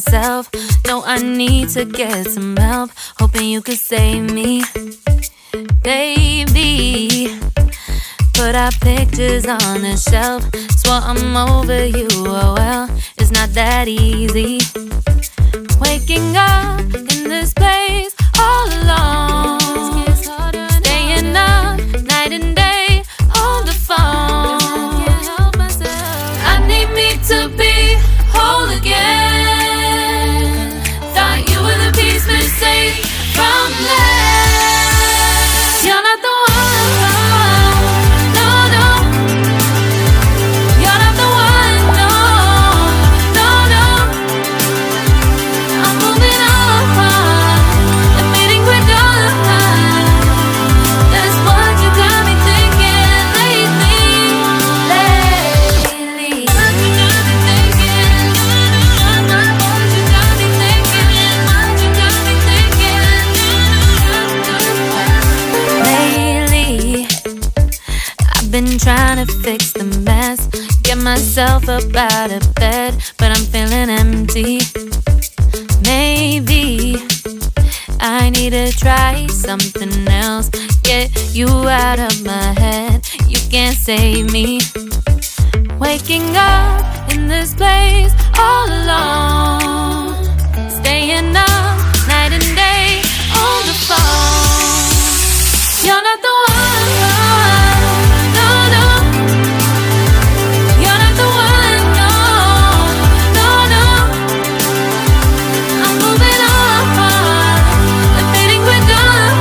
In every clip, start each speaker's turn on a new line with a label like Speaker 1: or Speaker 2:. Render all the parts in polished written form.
Speaker 1: myself. No, I need to get some help. Hoping you could save me, baby. Put our pictures on the shelf. Swore I'm over you, oh well, it's not that easy. Waking up in this place all alone, staying up night and day on the phone. I need me to be whole again. Thought you were the piece missing from last. You're not the one, no, no. You're not the one, no, no, no. I'm moving on, admitting we're done. That's what you got me thinking lately. What you got me thinking. What you got me thinking. What you got me thinking. Lately, I've been trying to fix the mess, get myself up out of bed, but I'm feeling empty. Maybe I need to try something else, get you out of my head. You can't save me. Waking up in this place all alone, staying up night and day on the phone. You're not the one, no, no. You're not the one, no, no, no. I'm moving on, admitting we're done.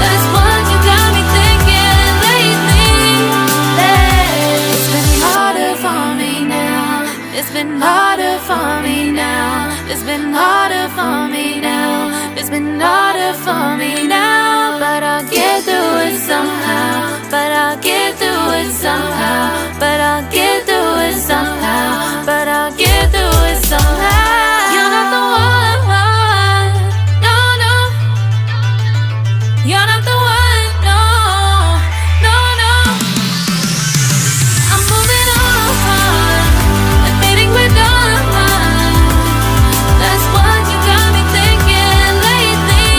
Speaker 1: That's what you got me thinking lately. It's been harder for me now. It's been harder for me now. It's been harder for me now. It's been harder for me now. But I'll get through it somehow. But I'll get through it somehow. But I'll get through it somehow. But I'll get through it somehow. You're not the one, no, no. You're not the one, no, no, no. I'm moving on, admitting we're done. That's what you got me thinking lately.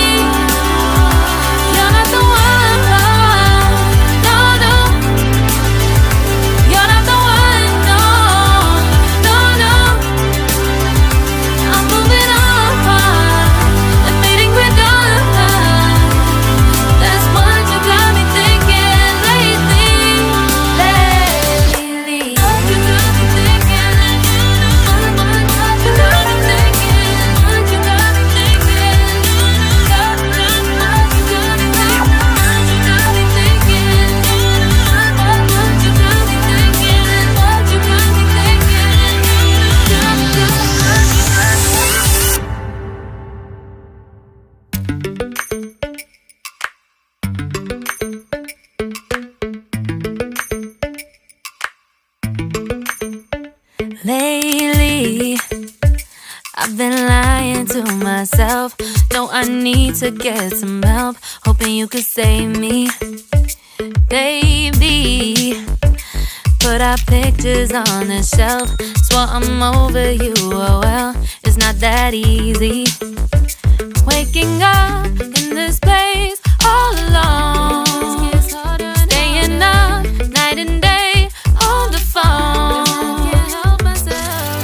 Speaker 1: You're not the one, no, no. You're not the one, no, no, no. I'm moving on, admitting we're done. That's what you got me thinking lately. What you got me thinking. What you got me thinking. What you got me thinking. What you got me thinking. What you got me thinking. What you got me thinking. What you got me thinking. Lately, I've been lying to myself. No, I need to get some help. Hoping you could save me, baby. Put our pictures on the shelf. Swore I'm over you, oh well, it's not that easy. Waking up in this place all alone, staying up night and day on the phone.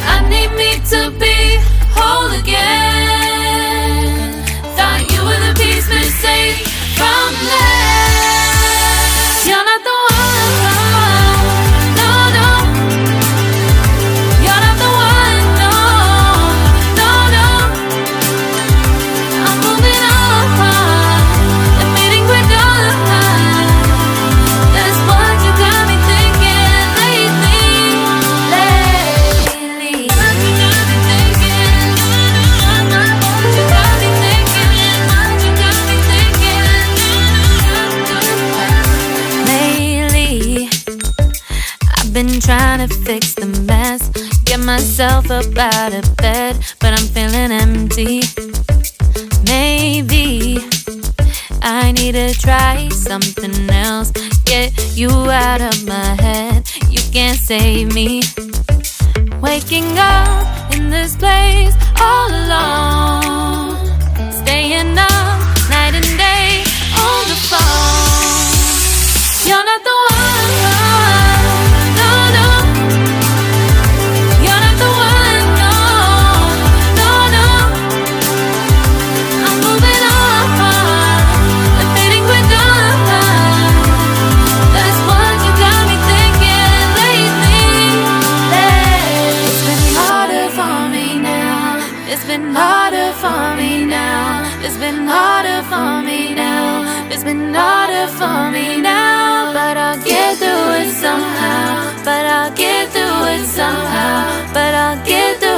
Speaker 1: I need me to be whole again. Thought you were the piece missing from last. You're not the one, no, no. You're not the one, no, no, no. I'm moving on, admitting we're done. That's what you got me thinking lately. What you got me thinking. What you got me thinking. What you got me thinking. Lately, I've been trying to fix the mess, get myself up out of bed, but I'm feeling empty. Maybe I need to try something else, get you out of my head. You can't save me. Waking up in this place It's been harder for me now. It's been harder for me now. It's been harder for me now. But I'll get through it somehow. But I'll get through it somehow. But I'll get through